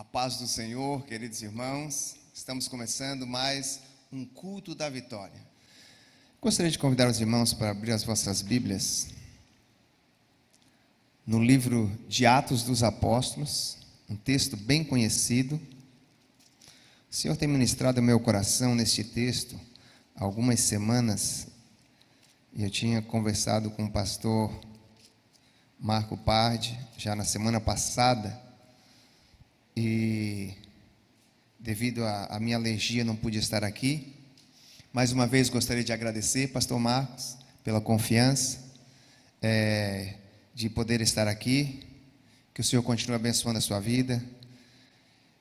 A paz do Senhor, queridos irmãos, estamos começando mais um culto da vitória. Gostaria de convidar os irmãos para abrir as vossas Bíblias no livro de Atos dos Apóstolos, um texto bem conhecido. O Senhor tem ministrado ao meu coração neste texto há algumas semanas, e eu tinha conversado com o pastor Marco Pardi já na semana passada, e devido à minha alergia não pude estar aqui. Mais uma vez gostaria de agradecer, pastor Marcos, pela confiança de poder estar aqui. Que o Senhor continue abençoando a sua vida.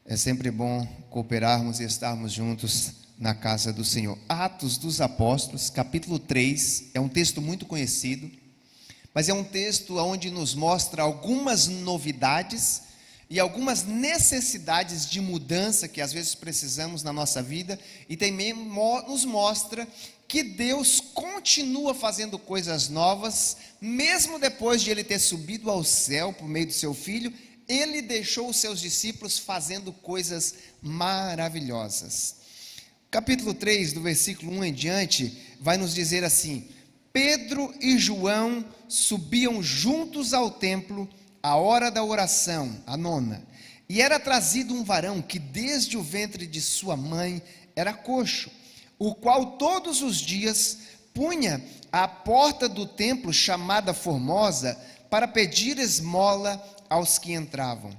É sempre bom cooperarmos e estarmos juntos na casa do Senhor. Atos dos Apóstolos, capítulo 3, é um texto muito conhecido, mas é um texto onde nos mostra algumas novidades e algumas necessidades de mudança que às vezes precisamos na nossa vida, e também nos mostra que Deus continua fazendo coisas novas, mesmo depois de Ele ter subido ao céu por meio do seu Filho. Ele deixou os seus discípulos fazendo coisas maravilhosas. Capítulo 3, do versículo 1 em diante, vai nos dizer assim: Pedro e João subiam juntos ao templo à hora da oração, a nona, e era trazido um varão que desde o ventre de sua mãe era coxo, o qual todos os dias punha à porta do templo chamada Formosa para pedir esmola aos que entravam.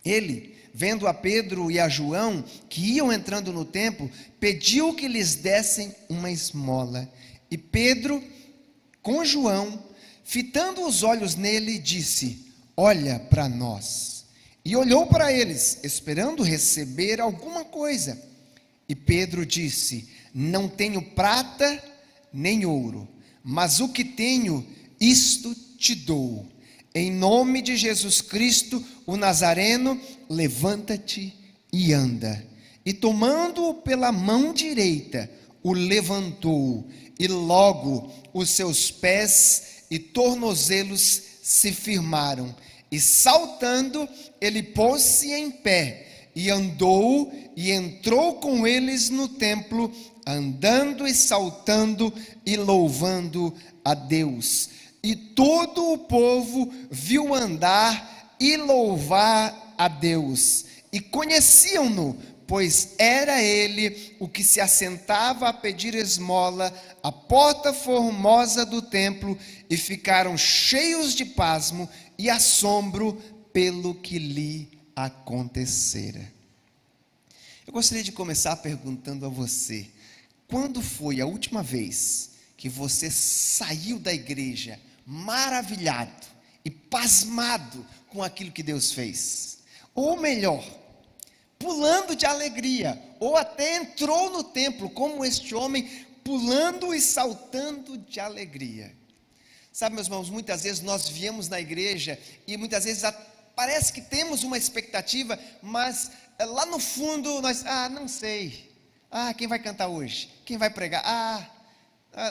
Ele, vendo a Pedro e a João que iam entrando no templo, pediu que lhes dessem uma esmola. E Pedro, com João, fitando os olhos nele, disse: olha para nós. E olhou para eles, esperando receber alguma coisa. E Pedro disse: não tenho prata nem ouro, mas o que tenho, isto te dou. Em nome de Jesus Cristo, o Nazareno, levanta-te e anda. E tomando-o pela mão direita, o levantou, e logo os seus pés e tornozelos se firmaram. E saltando, ele pôs-se em pé, e andou, e entrou com eles no templo, andando e saltando, e louvando a Deus. E todo o povo viu andar e louvar a Deus, e conheciam-no, pois era ele o que se assentava a pedir esmola à porta formosa do templo, e ficaram cheios de pasmo e assombro pelo que lhe acontecera. Eu gostaria de começar perguntando a você: quando foi a última vez que você saiu da igreja maravilhado e pasmado com aquilo que Deus fez? Ou melhor, pulando de alegria, ou até entrou no templo como este homem, pulando e saltando de alegria. Sabe, meus irmãos, muitas vezes nós viemos na igreja e muitas vezes parece que temos uma expectativa, mas lá no fundo nós, não sei, quem vai cantar hoje? Quem vai pregar?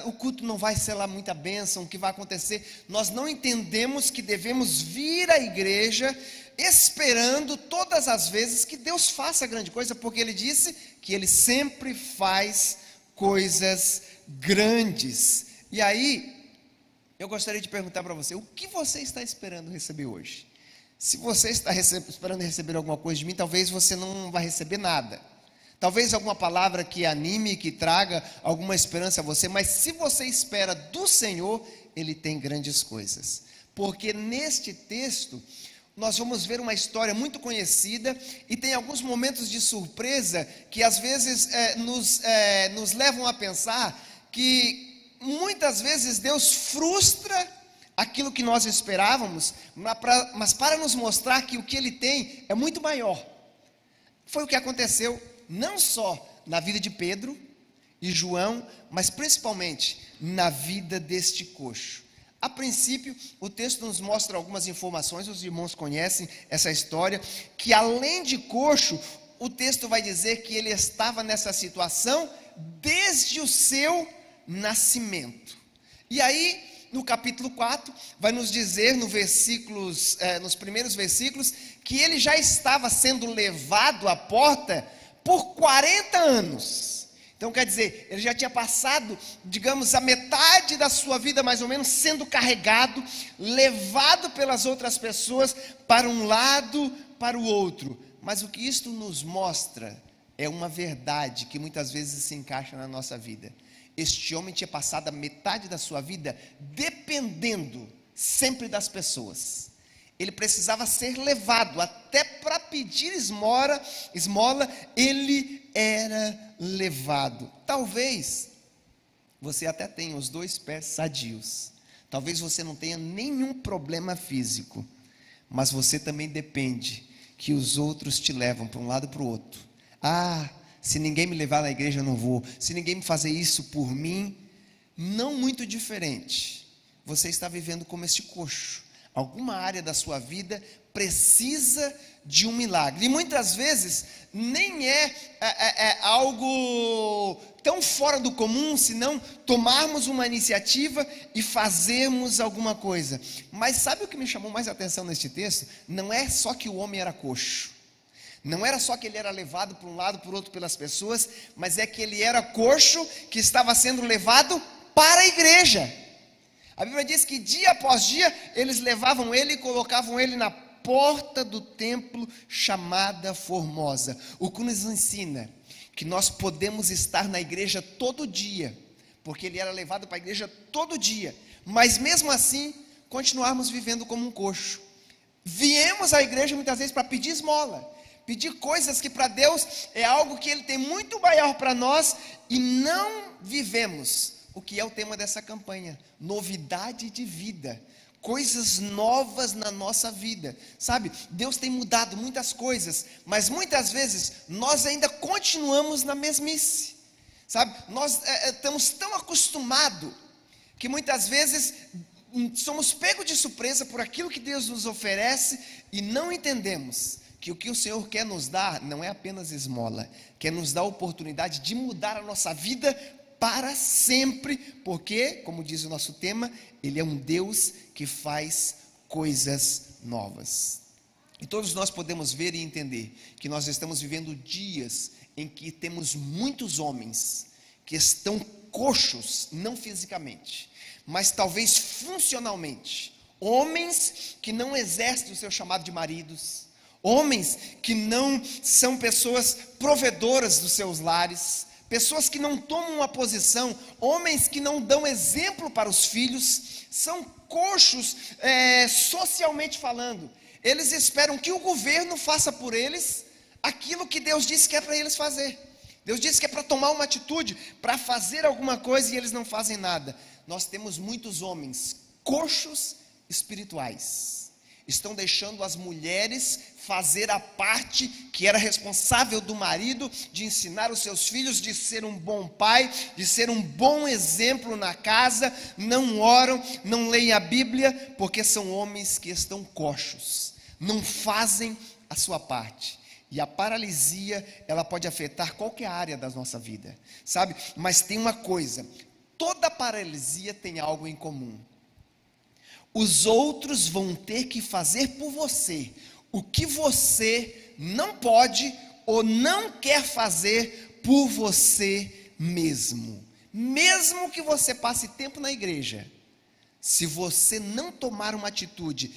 O culto não vai ser lá muita bênção, o que vai acontecer? Nós não entendemos que devemos vir à igreja esperando todas as vezes que Deus faça grande coisa, porque Ele disse que Ele sempre faz coisas grandes. E aí, eu gostaria de perguntar para você: o que você está esperando receber hoje? Se você está esperando receber alguma coisa de mim, talvez você não vai receber nada. Talvez alguma palavra que anime, que traga alguma esperança a você, mas se você espera do Senhor, Ele tem grandes coisas. Porque neste texto, nós vamos ver uma história muito conhecida, e tem alguns momentos de surpresa, que às vezes nos levam a pensar que muitas vezes Deus frustra aquilo que nós esperávamos, mas para nos mostrar que o que Ele tem é muito maior. Foi o que aconteceu não só na vida de Pedro e João, mas principalmente na vida deste coxo. A princípio, o texto nos mostra algumas informações, os irmãos conhecem essa história, que além de coxo, o texto vai dizer que ele estava nessa situação desde o seu nascimento. E aí, no capítulo 4, vai nos dizer nos primeiros versículos, que ele já estava sendo levado à porta por 40 anos. Então quer dizer, ele já tinha passado, digamos, a metade da sua vida mais ou menos sendo carregado, levado pelas outras pessoas para um lado, para o outro. Mas o que isto nos mostra é uma verdade que muitas vezes se encaixa na nossa vida. Este homem tinha passado a metade da sua vida dependendo sempre das pessoas. Ele precisava ser levado, até para pedir esmola, ele era levado. Talvez você até tenha os 2 pés sadios, talvez você não tenha nenhum problema físico, mas você também depende que os outros te levam para um lado e para o outro. Se ninguém me levar na igreja eu não vou, se ninguém me fazer isso por mim. Não muito diferente, você está vivendo como este coxo. Alguma área da sua vida precisa de um milagre, e muitas vezes nem é algo tão fora do comum, senão tomarmos uma iniciativa e fazermos alguma coisa. Mas sabe o que me chamou mais atenção neste texto? Não é só que o homem era coxo, não era só que ele era levado para um lado, por outro pelas pessoas, mas é que ele era coxo que estava sendo levado para a igreja. A Bíblia diz que dia após dia eles levavam ele e colocavam ele na porta do templo chamada Formosa. O que nos ensina que nós podemos estar na igreja todo dia, porque ele era levado para a igreja todo dia, mas mesmo assim continuarmos vivendo como um coxo. Viemos à igreja muitas vezes para pedir esmola, pedir coisas que para Deus é algo que Ele tem muito maior para nós, e não vivemos o que é o tema dessa campanha: novidade de vida, coisas novas na nossa vida. Sabe, Deus tem mudado muitas coisas, mas muitas vezes nós ainda continuamos na mesmice. Sabe, nós estamos tão acostumados que muitas vezes somos pegos de surpresa por aquilo que Deus nos oferece e não entendemos que o que o Senhor quer nos dar não é apenas esmola, quer nos dar a oportunidade de mudar a nossa vida para sempre, porque, como diz o nosso tema, Ele é um Deus que faz coisas novas. E todos nós podemos ver e entender que nós estamos vivendo dias em que temos muitos homens que estão coxos, não fisicamente, mas talvez funcionalmente. Homens que não exercem o seu chamado de maridos, homens que não são pessoas provedoras dos seus lares, pessoas que não tomam uma posição, homens que não dão exemplo para os filhos, são coxos socialmente falando. Eles esperam que o governo faça por eles aquilo que Deus disse que é para eles fazer. Deus disse que é para tomar uma atitude, para fazer alguma coisa, e eles não fazem nada. Nós temos muitos homens coxos espirituais, estão deixando as mulheres fazer a parte que era responsável do marido, de ensinar os seus filhos, de ser um bom pai, de ser um bom exemplo na casa. Não oram, não leem a Bíblia, porque são homens que estão coxos, não fazem a sua parte. E a paralisia, ela pode afetar qualquer área da nossa vida, sabe? Mas tem uma coisa: toda paralisia tem algo em comum. Os outros vão ter que fazer por você o que você não pode ou não quer fazer por você mesmo. Mesmo que você passe tempo na igreja, se você não tomar uma atitude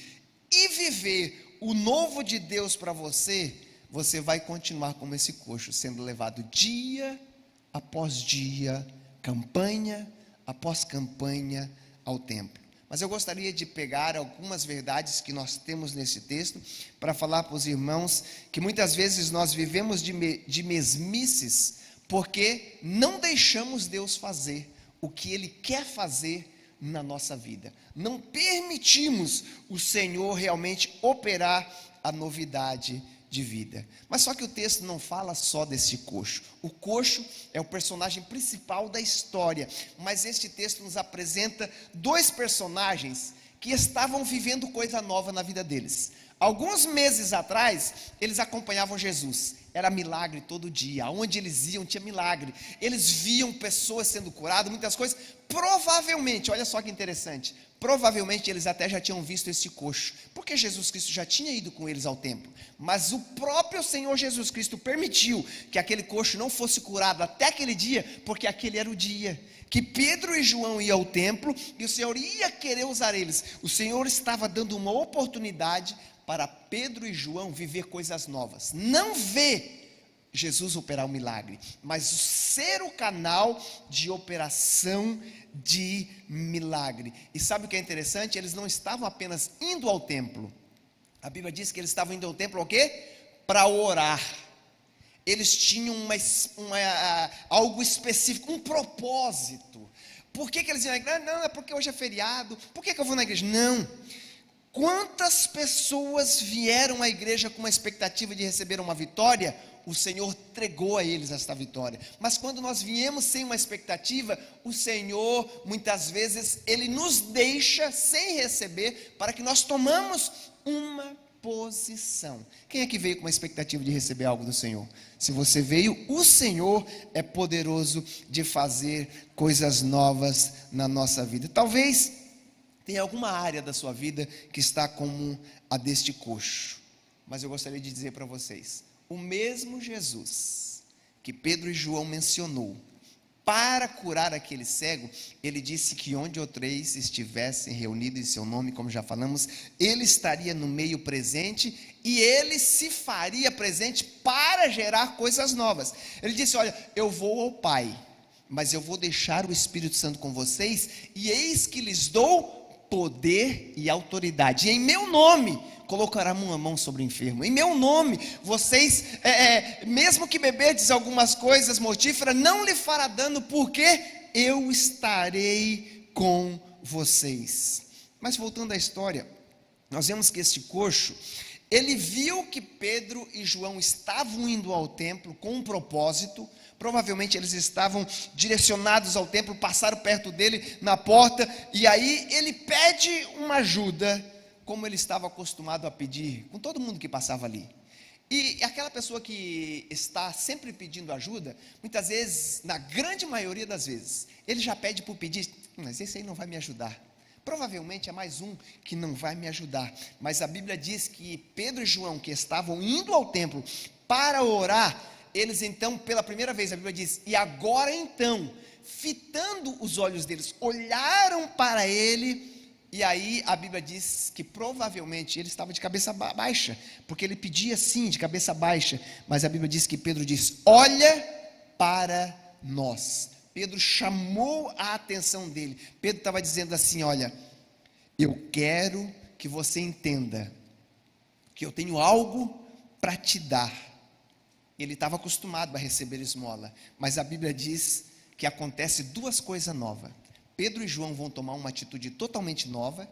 e viver o novo de Deus para você, você vai continuar como esse coxo, sendo levado dia após dia, campanha após campanha ao templo. Mas eu gostaria de pegar algumas verdades que nós temos nesse texto, para falar para os irmãos que muitas vezes nós vivemos de mesmices, porque não deixamos Deus fazer o que Ele quer fazer na nossa vida. Não permitimos o Senhor realmente operar a novidade de vida. Mas só que o texto não fala só desse coxo. O coxo é o personagem principal da história, mas este texto nos apresenta dois personagens que estavam vivendo coisa nova na vida deles. Alguns meses atrás, eles acompanhavam Jesus. Era milagre todo dia. Aonde eles iam tinha milagre. Eles viam pessoas sendo curadas, muitas coisas. Provavelmente, olha só que interessante, provavelmente eles até já tinham visto esse coxo, porque Jesus Cristo já tinha ido com eles ao templo. Mas o próprio Senhor Jesus Cristo permitiu que aquele coxo não fosse curado até aquele dia, porque aquele era o dia que Pedro e João iam ao templo, e o Senhor ia querer usar eles. O Senhor estava dando uma oportunidade para Pedro e João viver coisas novas. Não ver Jesus operar um milagre, mas ser o canal de operação de milagre. E sabe o que é interessante? Eles não estavam apenas indo ao templo. A Bíblia diz que eles estavam indo ao templo o quê? Para orar. Eles tinham algo específico, um propósito. Por que eles iam à igreja? Não, é porque hoje é feriado. Por que eu vou na igreja? Não. Quantas pessoas vieram à igreja com uma expectativa de receber uma vitória? O Senhor entregou a eles esta vitória. Mas quando nós viemos sem uma expectativa, o Senhor, muitas vezes, Ele nos deixa sem receber, para que nós tomamos uma posição. Quem é que veio com uma expectativa de receber algo do Senhor? Se você veio, o Senhor é poderoso de fazer coisas novas na nossa vida. Talvez tenha alguma área da sua vida que está como a deste coxo, mas eu gostaria de dizer para vocês, o mesmo Jesus que Pedro e João mencionou para curar aquele cego, ele disse que onde ou três estivessem reunidos em seu nome, como já falamos, ele estaria no meio presente, e ele se faria presente para gerar coisas novas. Ele disse: olha, eu vou ao Pai, mas eu vou deixar o Espírito Santo com vocês, e eis que lhes dou poder e autoridade, e em meu nome colocará uma mão sobre o enfermo, em meu nome, vocês, mesmo que beberdes algumas coisas mortíferas, não lhe fará dano, porque eu estarei com vocês. Mas voltando à história, nós vemos que este coxo, ele viu que Pedro e João estavam indo ao templo com um propósito. Provavelmente eles estavam direcionados ao templo, passaram perto dele na porta, e aí ele pede uma ajuda, como ele estava acostumado a pedir com todo mundo que passava ali. E aquela pessoa que está sempre pedindo ajuda, muitas vezes, na grande maioria das vezes, ele já pede por pedir, mas esse aí não vai me ajudar. Provavelmente é mais um que não vai me ajudar. Mas a Bíblia diz que Pedro e João, que estavam indo ao templo para orar, eles então, pela primeira vez, a Bíblia diz, e agora então, fitando os olhos deles, olharam para ele. E aí a Bíblia diz que provavelmente ele estava de cabeça baixa, porque ele pedia sim, de cabeça baixa. Mas a Bíblia diz que Pedro diz: olha para nós. Pedro chamou a atenção dele. Pedro estava dizendo assim: olha, eu quero que você entenda que eu tenho algo para te dar. Ele estava acostumado a receber esmola, mas a Bíblia diz que acontece duas coisas novas. Pedro e João vão tomar uma atitude totalmente nova,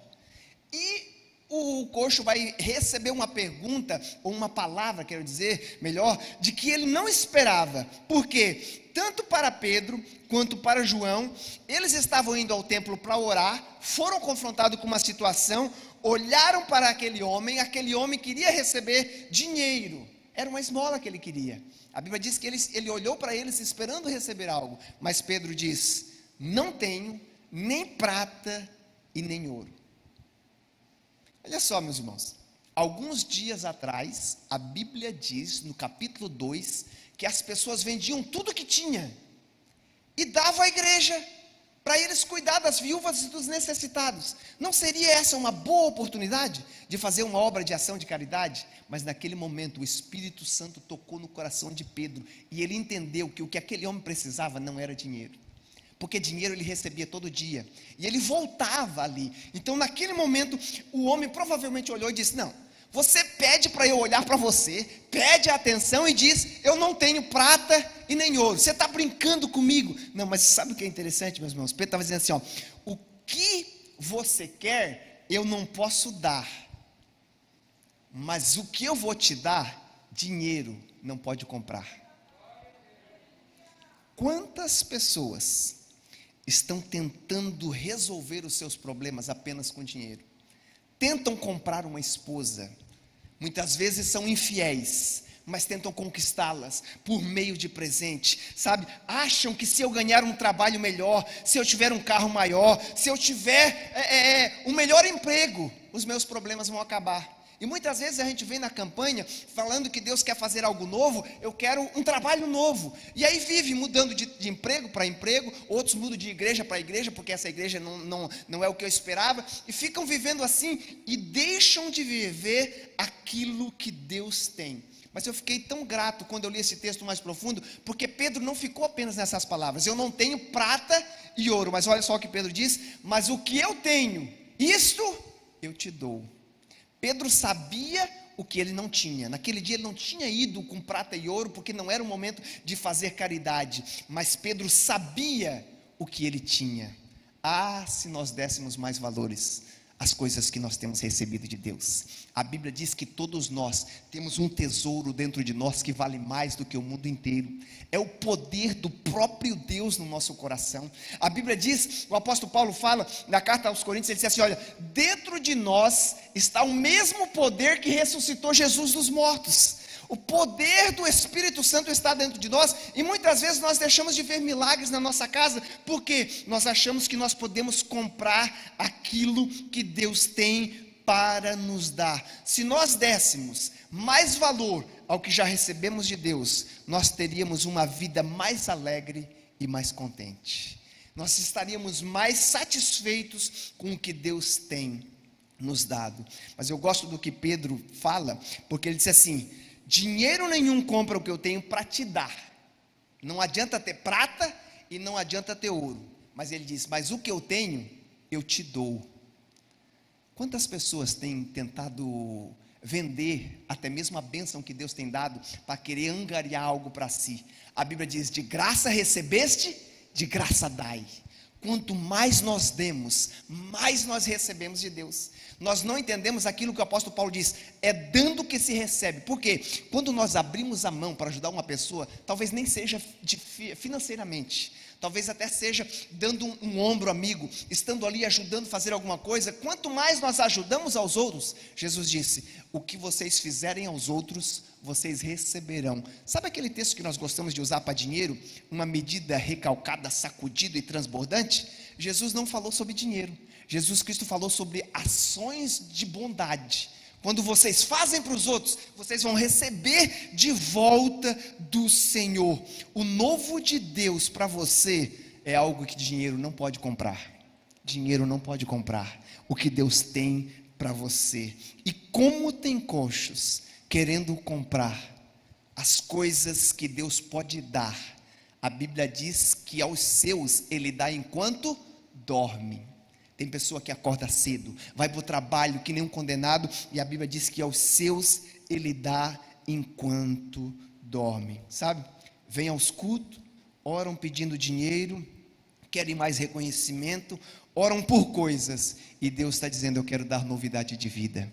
e o coxo vai receber uma pergunta, ou uma palavra, quero dizer, melhor, de que ele não esperava. Por quê? Tanto para Pedro, quanto para João, eles estavam indo ao templo para orar, foram confrontados com uma situação, olharam para aquele homem queria receber dinheiro, era uma esmola que ele queria. A Bíblia diz que ele olhou para eles esperando receber algo, mas Pedro diz: não tenho nem prata e nem ouro. Olha só, meus irmãos, alguns dias atrás, a Bíblia diz, no capítulo 2, que as pessoas vendiam tudo que tinha, e davam à igreja, para eles cuidar das viúvas e dos necessitados. Não seria essa uma boa oportunidade, de fazer uma obra de ação de caridade? Mas naquele momento, o Espírito Santo tocou no coração de Pedro, e ele entendeu que o que aquele homem precisava não era dinheiro, porque dinheiro ele recebia todo dia, e ele voltava ali. Então naquele momento, o homem provavelmente olhou e disse: não, você pede para eu olhar para você, pede a atenção e diz: eu não tenho prata e nem ouro, você está brincando comigo? Não, mas sabe o que é interessante, meus irmãos? Pedro estava dizendo assim, o que você quer, eu não posso dar, mas o que eu vou te dar, dinheiro não pode comprar. Quantas pessoas estão tentando resolver os seus problemas apenas com dinheiro? Tentam comprar uma esposa, Muitas vezes são infiéis, mas tentam conquistá-las por meio de presente, sabe? Acham que se eu ganhar um trabalho melhor, se eu tiver um carro maior, se eu tiver um melhor emprego, os meus problemas vão acabar. E muitas vezes a gente vem na campanha falando que Deus quer fazer algo novo, eu quero um trabalho novo. E aí vive mudando de emprego para emprego, outros mudam de igreja para igreja, porque essa igreja não é o que eu esperava, e ficam vivendo assim e deixam de viver aquilo que Deus tem. Mas eu fiquei tão grato quando eu li esse texto mais profundo, porque Pedro não ficou apenas nessas palavras: eu não tenho prata e ouro, mas olha só o que Pedro diz: mas o que eu tenho, isto eu te dou. Pedro sabia o que ele não tinha. Naquele dia ele não tinha ido com prata e ouro, porque não era o momento de fazer caridade, mas Pedro sabia o que ele tinha. Ah, se nós dessemos mais valores às coisas que nós temos recebido de Deus. A Bíblia diz que todos nós temos um tesouro dentro de nós que vale mais do que o mundo inteiro. É o poder do próprio Deus no nosso coração. A Bíblia diz, o apóstolo Paulo fala na carta aos Coríntios, ele diz assim: olha, dentro de nós está o mesmo poder que ressuscitou Jesus dos mortos. O poder do Espírito Santo está dentro de nós, e muitas vezes nós deixamos de ver milagres na nossa casa, porque nós achamos que nós podemos comprar aquilo que Deus tem para nos dar. Se nós dessemos mais valor ao que já recebemos de Deus, nós teríamos uma vida mais alegre e mais contente. Nós estaríamos mais satisfeitos com o que Deus tem nos dado. Mas eu gosto do que Pedro fala, porque ele disse assim: dinheiro nenhum compra o que eu tenho para te dar. Não adianta ter prata e não adianta ter ouro. Mas ele diz: mas o que eu tenho, eu te dou. Quantas pessoas têm tentado vender até mesmo a bênção que Deus tem dado, para querer angariar algo para si? A Bíblia diz: de graça recebeste, de graça dai. Quanto mais nós demos, mais nós recebemos de Deus. Nós não entendemos aquilo que o apóstolo Paulo diz: é dando que se recebe. Por quê? Quando nós abrimos a mão para ajudar uma pessoa, talvez nem seja financeiramente, talvez até seja dando um ombro amigo, estando ali ajudando a fazer alguma coisa. Quanto mais nós ajudamos aos outros, Jesus disse: o que vocês fizerem aos outros, vocês receberão. Sabe aquele texto que nós gostamos de usar para dinheiro? Uma medida recalcada, sacudida e transbordante? Jesus não falou sobre dinheiro. Jesus Cristo falou sobre ações de bondade. Quando vocês fazem para os outros, vocês vão receber de volta do Senhor. O novo de Deus para você é algo que dinheiro não pode comprar. Dinheiro não pode comprar o que Deus tem para você. E como tem coxos querendo comprar as coisas que Deus pode dar, a Bíblia diz que aos seus Ele dá enquanto dorme. Tem pessoa que acorda cedo, vai para o trabalho que nem um condenado, e a Bíblia diz que aos seus Ele dá enquanto dorme. Sabe? Vem aos cultos, oram pedindo dinheiro, querem mais reconhecimento, oram por coisas, e Deus está dizendo: eu quero dar novidade de vida.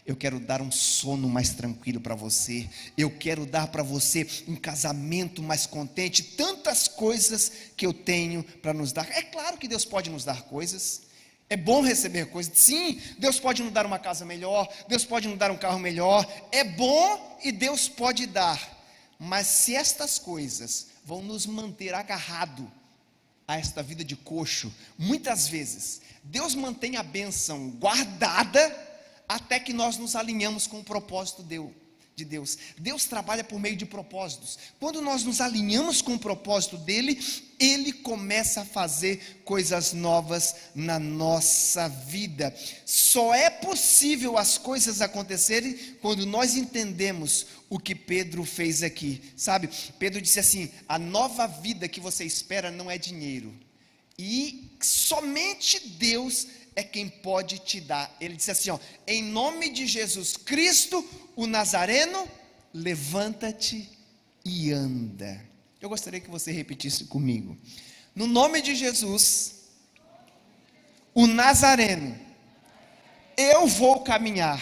Eu quero dar um sono mais tranquilo para você. Eu quero dar para você um casamento mais contente. Tantas coisas que eu tenho para nos dar. É claro que Deus pode nos dar coisas. É bom receber coisas. Sim, Deus pode nos dar uma casa melhor. Deus pode nos dar um carro melhor. É bom e Deus pode dar. Mas se estas coisas vão nos manter agarrado a esta vida de coxo, muitas vezes Deus mantém a bênção guardada até que nós nos alinhamos com o propósito de Deus. Deus trabalha por meio de propósitos. Quando nós nos alinhamos com o propósito dele, Ele começa a fazer coisas novas na nossa vida. Só é possível as coisas acontecerem quando nós entendemos o que Pedro fez aqui. Sabe, Pedro disse assim: a nova vida que você espera não é dinheiro, e somente Deus é quem pode te dar. Ele disse assim, em nome de Jesus Cristo, o Nazareno, levanta-te e anda. Eu gostaria que você repetisse comigo: no nome de Jesus, o Nazareno, eu vou caminhar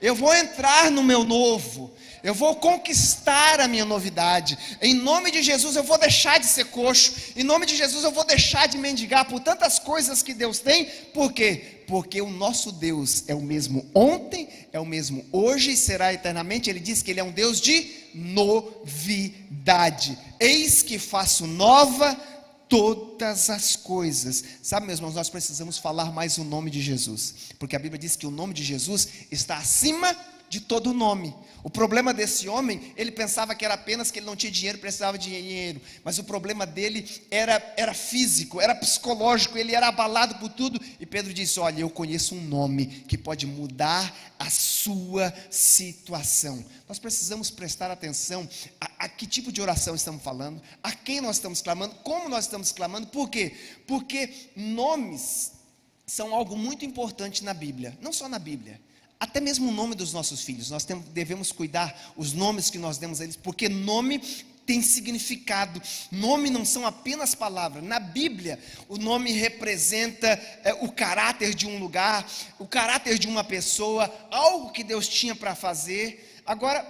eu vou entrar no meu novo, eu vou conquistar a minha novidade. Em nome de Jesus eu vou deixar de ser coxo, em nome de Jesus eu vou deixar de mendigar por tantas coisas que Deus tem. Por quê? Porque o nosso Deus é o mesmo ontem, é o mesmo hoje e será eternamente. Ele diz que Ele é um Deus de novidade. Eis que faço nova todas as coisas. Sabe, meus irmãos, nós precisamos falar mais o nome de Jesus, porque a Bíblia diz que o nome de Jesus está acima de todo nome. O problema desse homem, ele pensava que era apenas que ele não tinha dinheiro, precisava de dinheiro, mas o problema dele era físico, era psicológico, ele era abalado por tudo, e Pedro disse: olha, eu conheço um nome que pode mudar a sua situação. Nós precisamos prestar atenção a que tipo de oração estamos falando, a quem nós estamos clamando, como nós estamos clamando. Por quê? Porque nomes são algo muito importante na Bíblia, não só na Bíblia, até mesmo o nome dos nossos filhos. Nós devemos cuidar os nomes que nós demos a eles, porque nome tem significado. Nome não são apenas palavras. Na Bíblia, o nome representa o caráter de um lugar, o caráter de uma pessoa, algo que Deus tinha para fazer. Agora,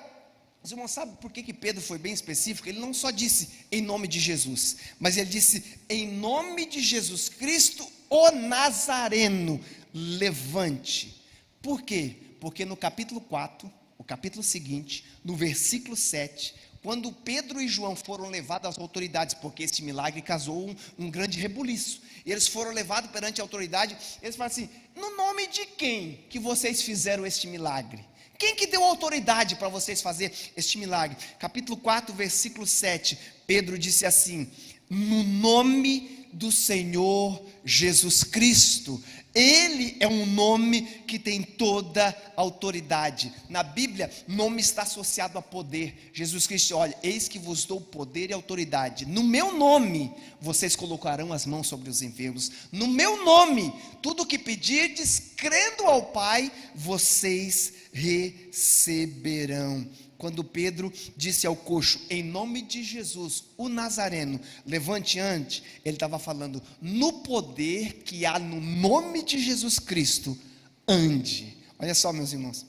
os irmãos sabem por que Pedro foi bem específico? Ele não só disse em nome de Jesus, mas ele disse em nome de Jesus Cristo, o Nazareno, levante. Por quê? Porque no capítulo 4, o capítulo seguinte, no versículo 7, quando Pedro e João foram levados às autoridades, porque este milagre causou um grande rebuliço, e eles foram levados perante a autoridade, eles falaram assim: no nome de quem que vocês fizeram este milagre? Quem que deu autoridade para vocês fazer este milagre? Capítulo 4, versículo 7, Pedro disse assim: no nome do Senhor Jesus Cristo. Ele é um nome que tem toda a autoridade. Na Bíblia, nome está associado a poder. Jesus Cristo: olha, eis que vos dou poder e autoridade. No meu nome, vocês colocarão as mãos sobre os enfermos. No meu nome, tudo o que pedirdes, crendo ao Pai, vocês receberão. Quando Pedro disse ao coxo, em nome de Jesus, o Nazareno, levante ante, ele estava falando, no poder que há no nome de Jesus Cristo, ande. Olha só, meus irmãos,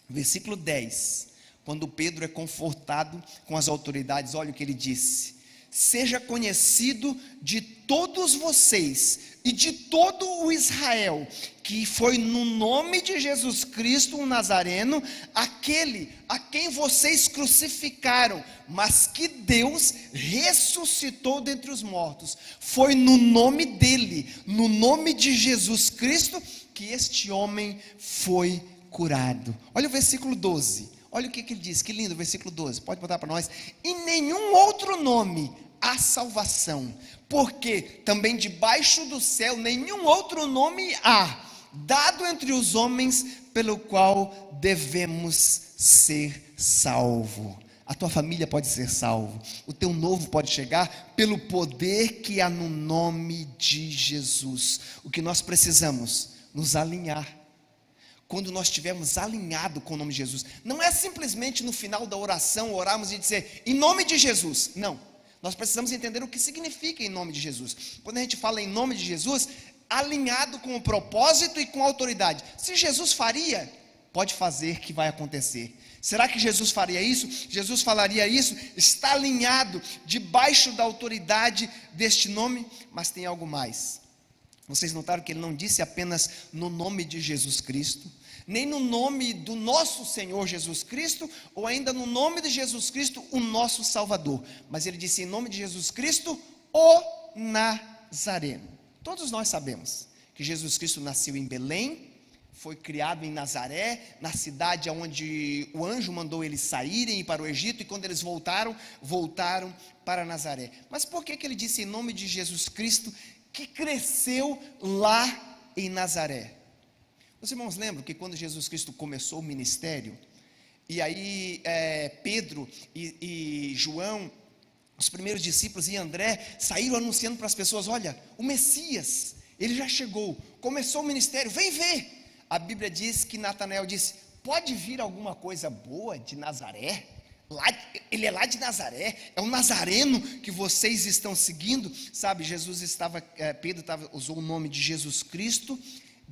versículo 10, quando Pedro é confortado com as autoridades, olha o que ele disse: seja conhecido de todos vocês e de todo o Israel, que foi no nome de Jesus Cristo, o Nazareno, aquele a quem vocês crucificaram, mas que Deus ressuscitou dentre os mortos. Foi no nome dele, no nome de Jesus Cristo, que este homem foi curado. Olha o versículo 12, olha o que ele diz, que lindo o versículo 12, pode botar para nós: em nenhum outro nome há salvação, porque também debaixo do céu nenhum outro nome há, dado entre os homens, pelo qual devemos ser salvo. A tua família pode ser salvo, o teu novo pode chegar pelo poder que há no nome de Jesus. O que nós precisamos? Nos alinhar. Quando nós estivermos alinhados com o nome de Jesus, não é simplesmente no final da oração orarmos e dizer em nome de Jesus, não. Nós precisamos entender o que significa em nome de Jesus. Quando a gente fala em nome de Jesus, alinhado com o propósito e com a autoridade. Se Jesus faria, pode fazer que vai acontecer. Será que Jesus faria isso? Jesus falaria isso? Está alinhado debaixo da autoridade deste nome? Mas tem algo mais. Vocês notaram que ele não disse apenas no nome de Jesus Cristo, nem no nome do nosso Senhor Jesus Cristo, ou ainda no nome de Jesus Cristo, o nosso Salvador, mas ele disse em nome de Jesus Cristo, o Nazareno. Todos nós sabemos que Jesus Cristo nasceu em Belém, foi criado em Nazaré, na cidade onde o anjo mandou eles saírem e ir para o Egito, e quando eles voltaram para Nazaré. Mas por que ele disse em nome de Jesus Cristo, que cresceu lá em Nazaré? Os irmãos lembram que quando Jesus Cristo começou o ministério, e aí Pedro e João, os primeiros discípulos, e André, saíram anunciando para as pessoas: olha, o Messias, ele já chegou, começou o ministério, vem ver. A Bíblia diz que Natanael disse: pode vir alguma coisa boa de Nazaré? Ele é lá de Nazaré, é o Nazareno que vocês estão seguindo. Sabe, Pedro usou o nome de Jesus Cristo,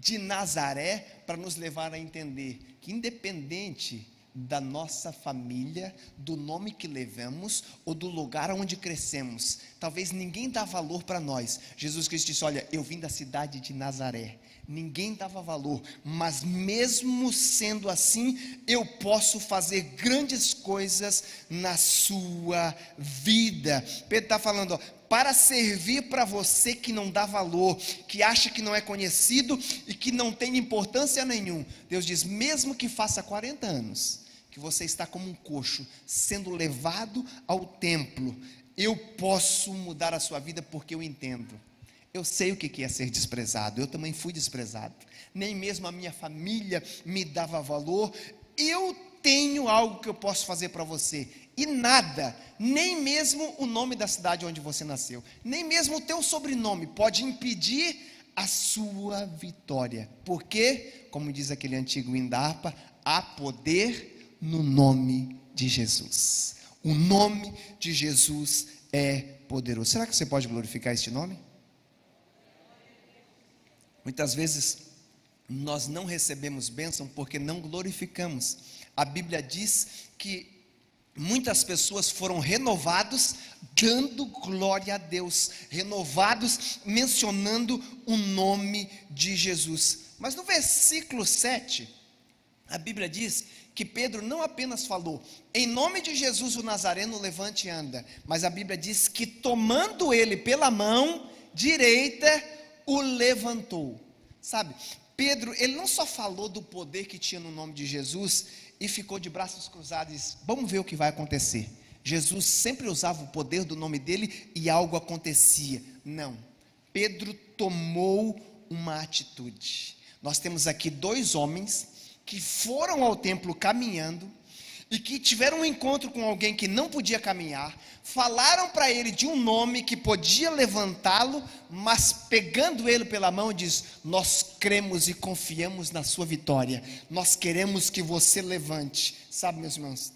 de Nazaré para nos levar a entender que, independente da nossa família, do nome que levamos ou do lugar onde crescemos, talvez ninguém dá valor para nós. Jesus Cristo disse: olha, eu vim da cidade de Nazaré. Ninguém dava valor, mas mesmo sendo assim, eu posso fazer grandes coisas na sua vida. Pedro está falando, para servir para você que não dá valor, que acha que não é conhecido e que não tem importância nenhuma. Deus diz: mesmo que faça 40 anos, que você está como um coxo, sendo levado ao templo, eu posso mudar a sua vida, porque eu entendo. Eu sei o que é ser desprezado, eu também fui desprezado, nem mesmo a minha família me dava valor. Eu tenho algo que eu posso fazer para você, e nada, nem mesmo o nome da cidade onde você nasceu, nem mesmo o teu sobrenome pode impedir a sua vitória, porque, como diz aquele antigo hino da harpa, há poder no nome de Jesus. O nome de Jesus é poderoso. Será que você pode glorificar este nome? Muitas vezes nós não recebemos bênção porque não glorificamos. A Bíblia diz que muitas pessoas foram renovados dando glória a Deus, renovados mencionando o nome de Jesus. Mas no versículo 7, a Bíblia diz que Pedro não apenas falou: em nome de Jesus o Nazareno, levante e anda, mas a Bíblia diz que, tomando ele pela mão direita, o levantou. Sabe, Pedro, ele não só falou do poder que tinha no nome de Jesus e ficou de braços cruzados e disse: vamos ver o que vai acontecer. Jesus sempre usava o poder do nome dele e algo acontecia. Não, Pedro tomou uma atitude. Nós temos aqui dois homens que foram ao templo caminhando e que tiveram um encontro com alguém que não podia caminhar, falaram para ele de um nome que podia levantá-lo, mas pegando ele pela mão diz: nós cremos e confiamos na sua vitória, nós queremos que você levante. Sabe, meus irmãos,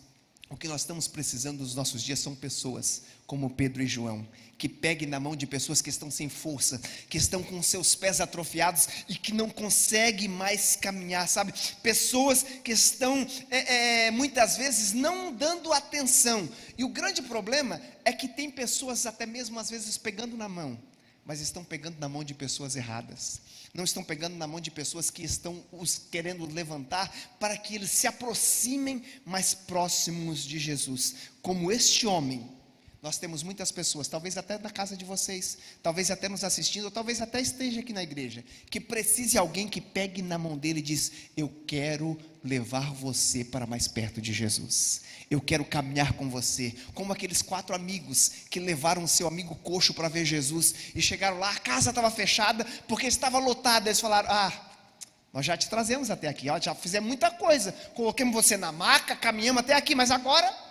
o que nós estamos precisando nos nossos dias são pessoas como Pedro e João, que peguem na mão de pessoas que estão sem força, que estão com seus pés atrofiados e que não conseguem mais caminhar, sabe? Pessoas que estão muitas vezes não dando atenção, e o grande problema é que tem pessoas até mesmo às vezes pegando na mão, mas estão pegando na mão de pessoas erradas, não estão pegando na mão de pessoas que estão os querendo levantar para que eles se aproximem mais próximos de Jesus. Como este homem, nós temos muitas pessoas, talvez até na casa de vocês, talvez até nos assistindo, ou talvez até esteja aqui na igreja, que precise alguém que pegue na mão dele e diz: eu quero levar você para mais perto de Jesus, eu quero caminhar com você, como aqueles 4 amigos que levaram o seu amigo coxo para ver Jesus, e chegaram lá, a casa estava fechada, porque estava lotada. Eles falaram: nós já te trazemos até aqui, já fizemos muita coisa, coloquemos você na maca, caminhamos até aqui, mas agora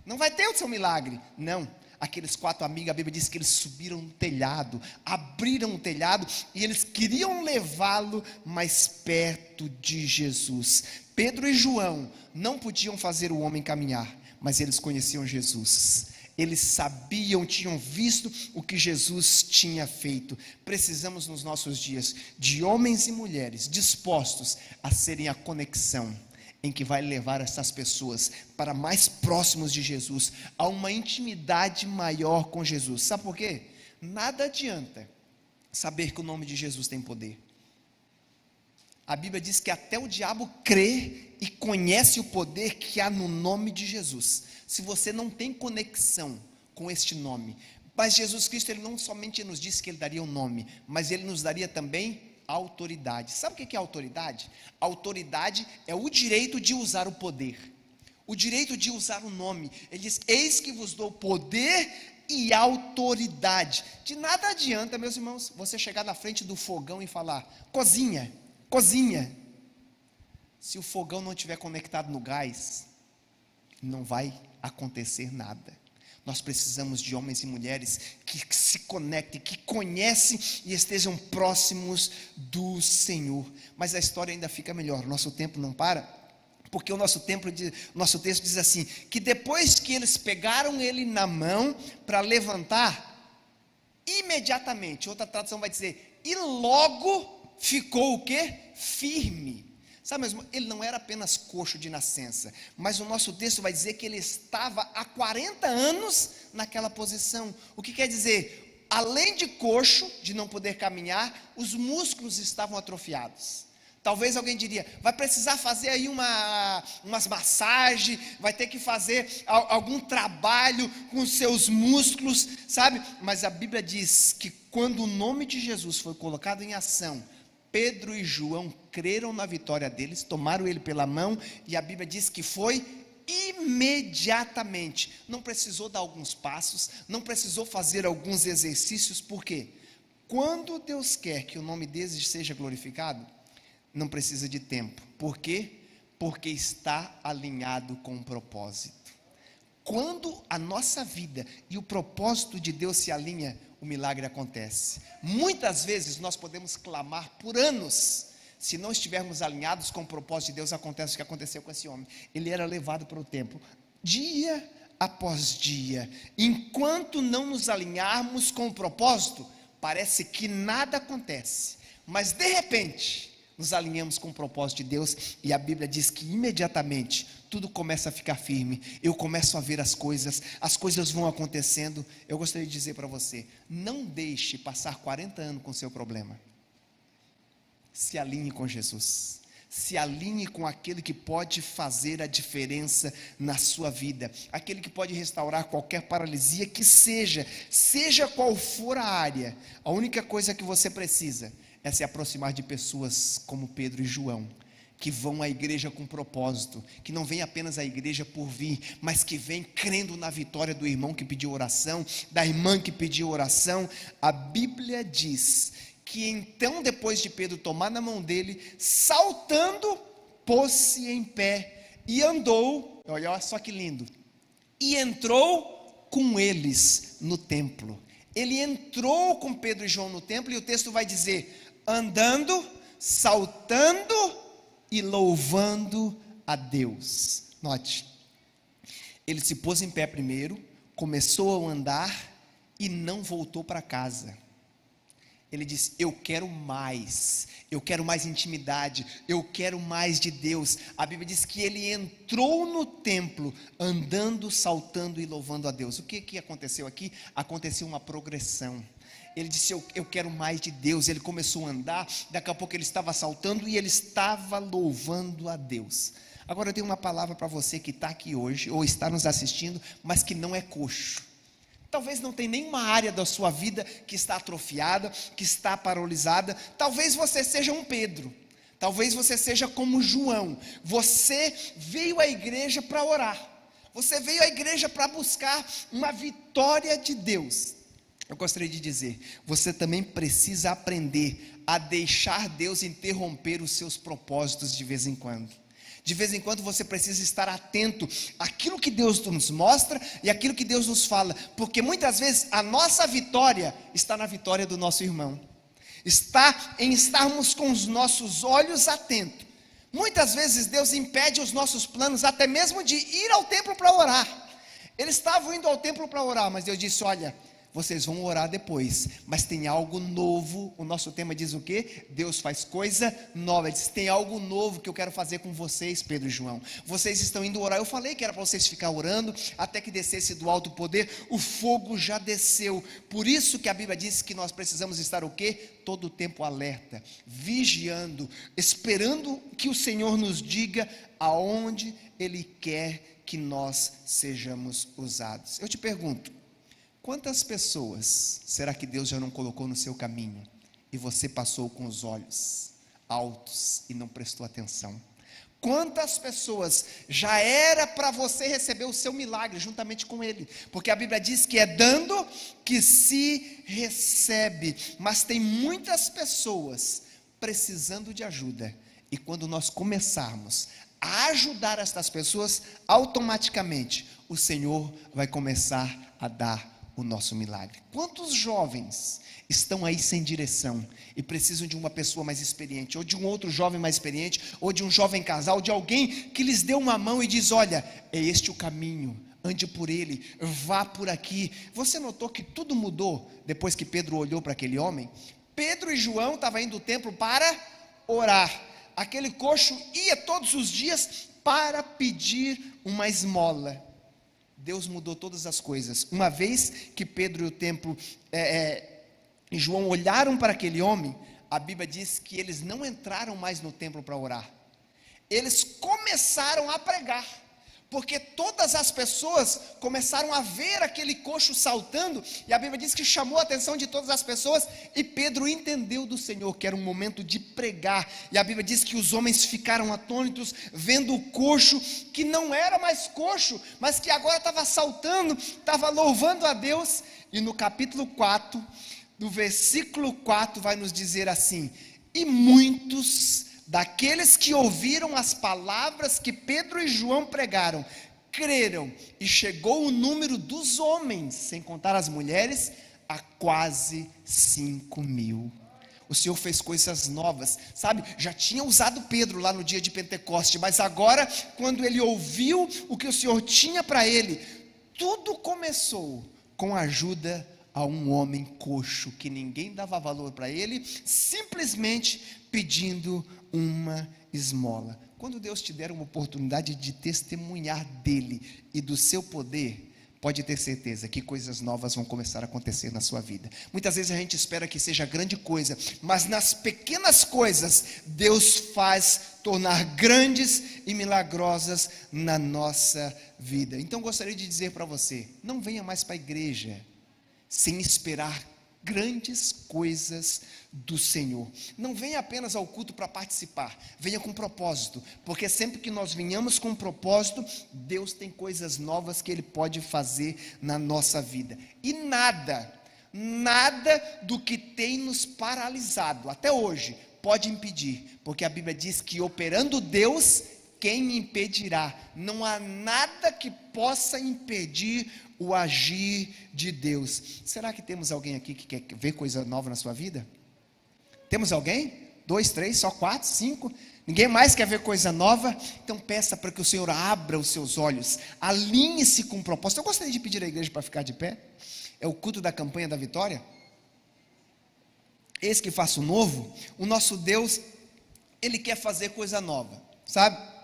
não vai ter o seu milagre. Não, aqueles 4 amigos, a Bíblia diz que eles subiram no telhado, abriram o telhado, e eles queriam levá-lo mais perto de Jesus. Pedro e João não podiam fazer o homem caminhar, mas eles conheciam Jesus, eles sabiam, tinham visto o que Jesus tinha feito. Precisamos nos nossos dias de homens e mulheres dispostos a serem a conexão em que vai levar essas pessoas para mais próximos de Jesus, a uma intimidade maior com Jesus. Sabe por quê? Nada adianta saber que o nome de Jesus tem poder. A Bíblia diz que até o diabo crê e conhece o poder que há no nome de Jesus. Se você não tem conexão com este nome, mas Jesus Cristo, ele não somente nos disse que ele daria um nome, mas ele nos daria também autoridade. Sabe o que é autoridade? Autoridade é o direito de usar o poder, o direito de usar o nome. Ele diz: eis que vos dou poder e autoridade. De nada adianta, meus irmãos, você chegar na frente do fogão e falar: cozinha, cozinha. Se o fogão não estiver conectado no gás, não vai acontecer nada. Nós precisamos de homens e mulheres que se conectem, que conhecem e estejam próximos do Senhor. Mas a história ainda fica melhor. Nosso tempo não para, porque o nosso texto diz assim: que depois que eles pegaram ele na mão para levantar, imediatamente, outra tradução vai dizer, e logo ficou o quê? Firme. Sabe mesmo, ele não era apenas coxo de nascença, mas o nosso texto vai dizer que ele estava há 40 anos naquela posição. O que quer dizer? Além de coxo, de não poder caminhar, os músculos estavam atrofiados. Talvez alguém diria, vai precisar fazer aí umas massagens, vai ter que fazer algum trabalho com os seus músculos, sabe? Mas a Bíblia diz que quando o nome de Jesus foi colocado em ação, Pedro e João creram na vitória deles, tomaram ele pela mão, e a Bíblia diz que foi imediatamente. Não precisou dar alguns passos, não precisou fazer alguns exercícios, por quê? Quando Deus quer que o nome dele seja glorificado, não precisa de tempo. Por quê? Porque está alinhado com o propósito. Quando a nossa vida e o propósito de Deus se alinha, o milagre acontece. Muitas vezes nós podemos clamar por anos, se não estivermos alinhados com o propósito de Deus, acontece o que aconteceu com esse homem. Ele era levado para o templo, dia após dia. Enquanto não nos alinharmos com o propósito, parece que nada acontece, mas de repente nos alinhamos com o propósito de Deus, e a Bíblia diz que imediatamente tudo começa a ficar firme. Eu começo a ver as coisas vão acontecendo. Eu gostaria de dizer para você, não deixe passar 40 anos com o seu problema. Se alinhe com Jesus, se alinhe com aquele que pode fazer a diferença na sua vida, aquele que pode restaurar qualquer paralisia que seja qual for a área. A única coisa que você precisa é se aproximar de pessoas como Pedro e João, que vão à igreja com propósito, que não vem apenas à igreja por vir, mas que vem crendo na vitória do irmão que pediu oração, da irmã que pediu oração. A Bíblia diz que então, depois de Pedro tomar na mão dele, saltando, pôs-se em pé e andou, olha só que lindo, e entrou com eles no templo. Ele entrou com Pedro e João no templo, e o texto vai dizer, andando, saltando e louvando a Deus. Note, ele se pôs em pé primeiro, começou a andar e não voltou para casa. Ele disse, eu quero mais intimidade, eu quero mais de Deus. A Bíblia diz que ele entrou no templo, andando, saltando e louvando a Deus. O que aconteceu aqui? Aconteceu uma progressão. Ele disse, eu quero mais de Deus. Ele começou a andar, daqui a pouco ele estava saltando e ele estava louvando a Deus. Agora eu tenho uma palavra para você que está aqui hoje, ou está nos assistindo, mas que não é coxo. Talvez não tenha nenhuma área da sua vida que está atrofiada, que está paralisada. Talvez você seja um Pedro, talvez você seja como João. Você veio à igreja para orar, você veio à igreja para buscar uma vitória de Deus. Eu gostaria de dizer, você também precisa aprender a deixar Deus interromper os seus propósitos de vez em quando. De vez em quando você precisa estar atento àquilo que Deus nos mostra e àquilo que Deus nos fala, porque muitas vezes a nossa vitória está na vitória do nosso irmão, está em estarmos com os nossos olhos atentos. Muitas vezes Deus impede os nossos planos, até mesmo de ir ao templo para orar. Eles estavam indo ao templo para orar, mas Deus disse, olha, vocês vão orar depois, mas tem algo novo. O nosso tema diz o quê? Deus faz coisa nova. Ele diz, tem algo novo que eu quero fazer com vocês, Pedro e João. Vocês estão indo orar. Eu falei que era para vocês ficar orando até que descesse do alto poder. O fogo já desceu. Por isso que a Bíblia diz que nós precisamos estar o quê? Todo o tempo alerta, vigiando, esperando que o Senhor nos diga aonde Ele quer que nós sejamos usados. Eu te pergunto, quantas pessoas será que Deus já não colocou no seu caminho e você passou com os olhos altos e não prestou atenção? Quantas pessoas já era para você receber o seu milagre juntamente com Ele? Porque a Bíblia diz que é dando que se recebe, mas tem muitas pessoas precisando de ajuda, e quando nós começarmos a ajudar estas pessoas, automaticamente o Senhor vai começar a dar o nosso milagre. Quantos jovens estão aí sem direção e precisam de uma pessoa mais experiente, ou de um outro jovem mais experiente, ou de um jovem casal, de alguém que lhes dê uma mão e diz, olha, é este o caminho, ande por ele, vá por aqui. Você notou que tudo mudou depois que Pedro olhou para aquele homem? Pedro e João estavam indo ao templo para orar. Aquele coxo ia todos os dias para pedir uma esmola. Deus mudou todas as coisas. Uma vez que Pedro e o templo e João olharam para aquele homem, a Bíblia diz que eles não entraram mais no templo para orar. Eles começaram a pregar, porque todas as pessoas começaram a ver aquele coxo saltando, e a Bíblia diz que chamou a atenção de todas as pessoas, e Pedro entendeu do Senhor que era um momento de pregar, e a Bíblia diz que os homens ficaram atônitos, vendo o coxo, que não era mais coxo, mas que agora estava saltando, estava louvando a Deus. E no capítulo 4, no versículo 4, vai nos dizer assim: e muitos daqueles que ouviram as palavras que Pedro e João pregaram, creram, e chegou o número dos homens, sem contar as mulheres, a quase 5.000. O Senhor fez coisas novas, sabe? Já tinha usado Pedro lá no dia de Pentecoste, mas agora, quando ele ouviu o que o Senhor tinha para ele, tudo começou com a ajuda a um homem coxo, que ninguém dava valor para ele, simplesmente pedindo uma esmola. Quando Deus te der uma oportunidade de testemunhar dele e do seu poder, pode ter certeza que coisas novas vão começar a acontecer na sua vida. Muitas vezes a gente espera que seja grande coisa, mas nas pequenas coisas Deus faz tornar grandes e milagrosas na nossa vida. Então gostaria de dizer para você: não venha mais para a igreja sem esperar grandes coisas do Senhor. Não venha apenas ao culto para participar, venha com propósito, porque sempre que nós venhamos com propósito, Deus tem coisas novas que Ele pode fazer na nossa vida. E nada do que tem nos paralisado até hoje pode impedir, porque a Bíblia diz que operando Deus, quem impedirá? Não há nada que possa impedir o agir de Deus. Será que temos alguém aqui que quer ver coisa nova na sua vida? Temos alguém? 2, 3, só 4, 5? Ninguém mais quer ver coisa nova? Então peça para que o Senhor abra os seus olhos, alinhe-se com o propósito. Eu gostaria de pedir à igreja para ficar de pé. É o culto da campanha da vitória. Eis que faço novo. O nosso Deus, Ele quer fazer coisa nova, sabe?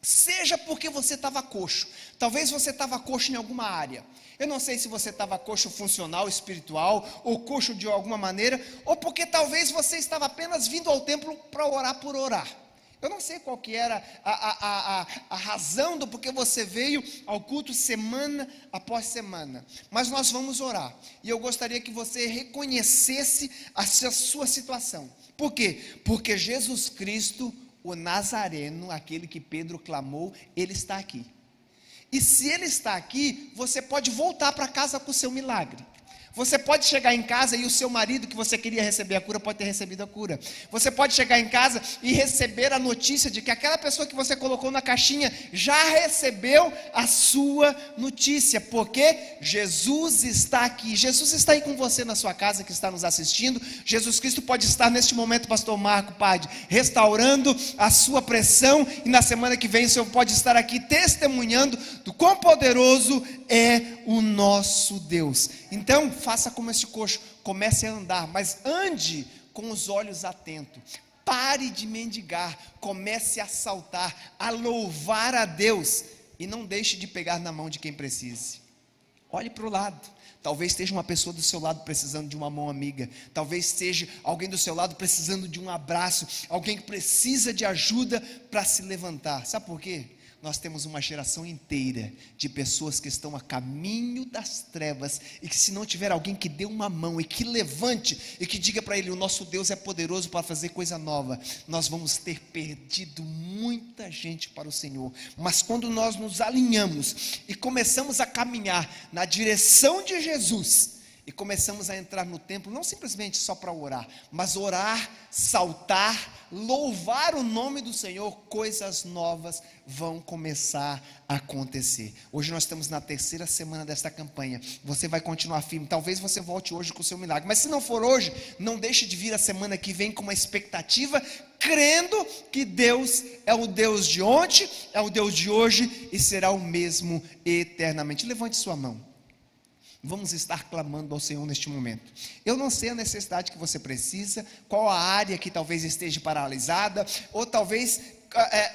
Seja porque você estava coxo, talvez você estava coxo em alguma área. Eu não sei se você estava coxo funcional, espiritual, ou coxo de alguma maneira, ou porque talvez você estava apenas vindo ao templo para orar por orar. Eu não sei qual que era a razão do porquê você veio ao culto semana após semana, mas nós vamos orar, e eu gostaria que você reconhecesse a sua situação. Por quê? Porque Jesus Cristo, o Nazareno, aquele que Pedro clamou, Ele está aqui. E se Ele está aqui, você pode voltar para casa com o seu milagre. Você pode chegar em casa e o seu marido que você queria receber a cura pode ter recebido a cura. Você pode chegar em casa e receber a notícia de que aquela pessoa que você colocou na caixinha já recebeu a sua notícia, porque Jesus está aqui. Jesus está aí com você na sua casa, que está nos assistindo. Jesus Cristo pode estar neste momento, pastor Marco, Padre, restaurando a sua pressão, e na semana que vem o Senhor pode estar aqui testemunhando do quão poderoso é o nosso Deus. Então faça como esse coxo, comece a andar, mas ande com os olhos atentos. Pare de mendigar, comece a saltar, a louvar a Deus, e não deixe de pegar na mão de quem precise. Olhe para o lado. Talvez esteja uma pessoa do seu lado precisando de uma mão amiga. Talvez esteja alguém do seu lado precisando de um abraço. Alguém que precisa de ajuda para se levantar. Sabe por quê? Nós temos uma geração inteira de pessoas que estão a caminho das trevas, e que se não tiver alguém que dê uma mão e que levante e que diga para ele: o nosso Deus é poderoso para fazer coisa nova, nós vamos ter perdido muita gente para o Senhor. Mas quando nós nos alinhamos e começamos a caminhar na direção de Jesus, e começamos a entrar no templo, não simplesmente só para orar, mas orar, saltar, louvar o nome do Senhor, coisas novas vão começar a acontecer. Hoje nós estamos na 3ª semana desta campanha. Você vai continuar firme. Talvez você volte hoje com o seu milagre, mas se não for hoje, não deixe de vir a semana que vem com uma expectativa, crendo que Deus é o Deus de ontem, é o Deus de hoje e será o mesmo eternamente. Levante sua mão. Vamos estar clamando ao Senhor neste momento. Eu não sei a necessidade que você precisa, qual a área que talvez esteja paralisada, ou talvez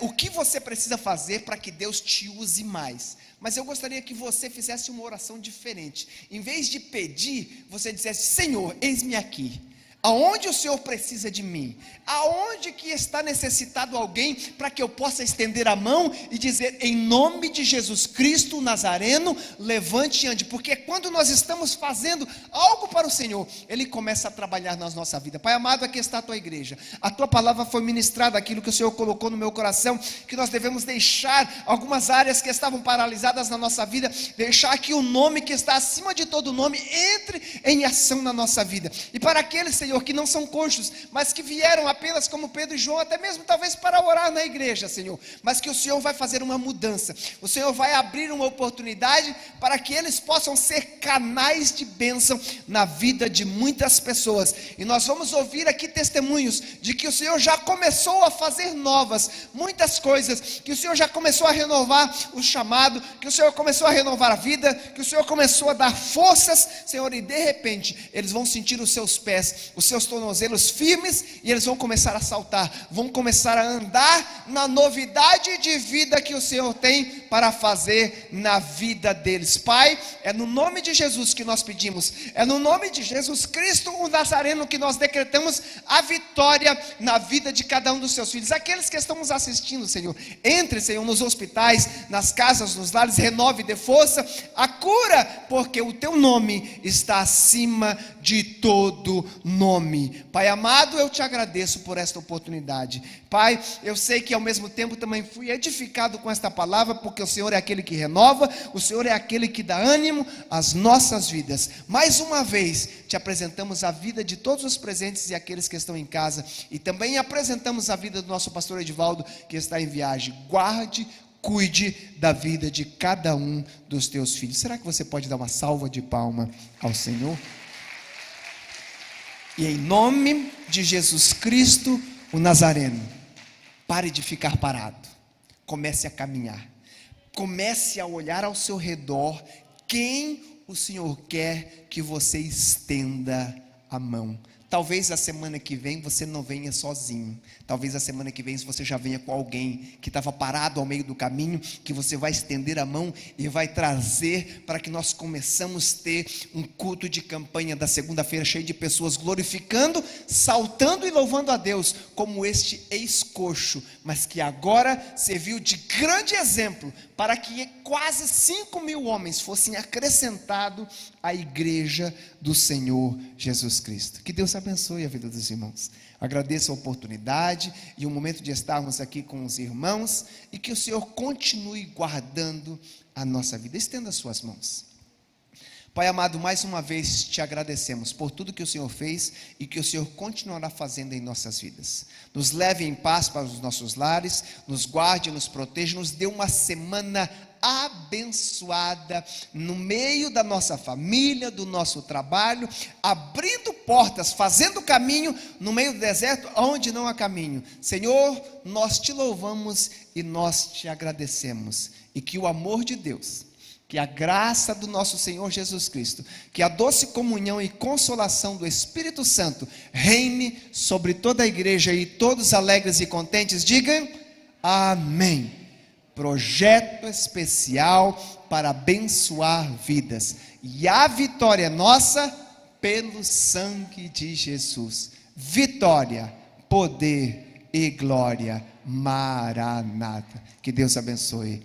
o que você precisa fazer para que Deus te use mais. Mas eu gostaria que você fizesse uma oração diferente. Em vez de pedir, você dissesse: Senhor, eis-me aqui. Aonde o Senhor precisa de mim? Aonde que está necessitado alguém para que eu possa estender a mão e dizer: em nome de Jesus Cristo Nazareno, levante e ande. Porque quando nós estamos fazendo algo para o Senhor, Ele começa a trabalhar na nossa vida. Pai amado, aqui está a tua igreja. A tua palavra foi ministrada, aquilo que o Senhor colocou no meu coração, que nós devemos deixar algumas áreas que estavam paralisadas na nossa vida, deixar que o nome que está acima de todo nome entre em ação na nossa vida. E para aqueles, Senhor, que não são cônjuges, mas que vieram apenas como Pedro e João, até mesmo talvez para orar na igreja, Senhor, mas que o Senhor vai fazer uma mudança, o Senhor vai abrir uma oportunidade para que eles possam ser canais de bênção na vida de muitas pessoas. E nós vamos ouvir aqui testemunhos de que o Senhor já começou a fazer novas muitas coisas, que o Senhor já começou a renovar o chamado, que o Senhor começou a renovar a vida, que o Senhor começou a dar forças, Senhor, e de repente eles vão sentir os seus pés, os seus tornozelos firmes, e eles vão começar a saltar, vão começar a andar na novidade de vida que o Senhor tem para fazer na vida deles. Pai, é no nome de Jesus que nós pedimos, é no nome de Jesus Cristo o Nazareno que nós decretamos a vitória na vida de cada um dos seus filhos. Aqueles que estão nos assistindo, Senhor, entre, Senhor, nos hospitais, nas casas, nos lares, renove, dê força, a cura, porque o teu nome está acima de todo nome. Pai amado, eu te agradeço por esta oportunidade. Pai, eu sei que ao mesmo tempo também fui edificado com esta palavra, porque o Senhor é aquele que renova, o Senhor é aquele que dá ânimo às nossas vidas. Mais uma vez, te apresentamos a vida de todos os presentes e aqueles que estão em casa, e também apresentamos a vida do nosso pastor Edivaldo, que está em viagem. Guarde, cuide da vida de cada um dos teus filhos. Será que você pode dar uma salva de palma ao Senhor? E em nome de Jesus Cristo, o Nazareno, pare de ficar parado, comece a caminhar, comece a olhar ao seu redor, quem o Senhor quer que você estenda a mão. Talvez a semana que vem você não venha sozinho, talvez a semana que vem você já venha com alguém que estava parado ao meio do caminho, que você vai estender a mão e vai trazer para que nós começamos a ter um culto de campanha da segunda-feira cheio de pessoas glorificando, saltando e louvando a Deus, como este ex-coxo, mas que agora serviu de grande exemplo para que quase 5.000 homens fossem acrescentados à igreja do Senhor Jesus Cristo. Que Deus abençoe a vida dos irmãos. Agradeço a oportunidade e o momento de estarmos aqui com os irmãos, e que o Senhor continue guardando a nossa vida. Estenda as suas mãos. Pai amado, mais uma vez te agradecemos por tudo que o Senhor fez e que o Senhor continuará fazendo em nossas vidas. Nos leve em paz para os nossos lares, nos guarde, nos proteja, nos dê uma semana abençoada no meio da nossa família, do nosso trabalho, abrindo portas, fazendo caminho no meio do deserto onde não há caminho. Senhor, nós te louvamos e nós te agradecemos, e que o amor de Deus, que a graça do nosso Senhor Jesus Cristo, que a doce comunhão e consolação do Espírito Santo reine sobre toda a igreja, e todos alegres e contentes digam amém. Projeto especial para abençoar vidas, e a vitória é nossa pelo sangue de Jesus. Vitória, poder e glória. Maranata. Que Deus abençoe.